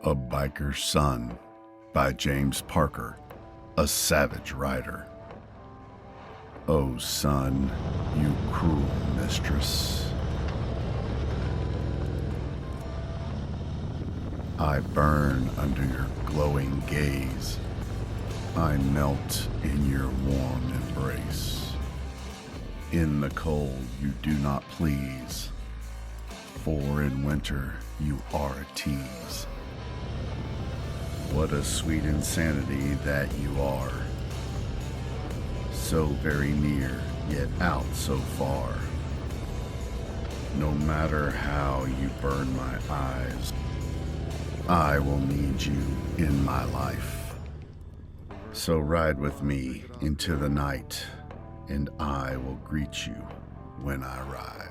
A Biker's Son by James Parker, a savage rider. Oh son, you cruel mistress. I burn under your glowing gaze. I melt in your warm embrace. In the cold you do not please, for in winter you are a tease. What a sweet insanity that you are, so very near, yet out so far. No matter how you burn my eyes, I will need you in my life. So ride with me into the night, and I will greet you when I ride.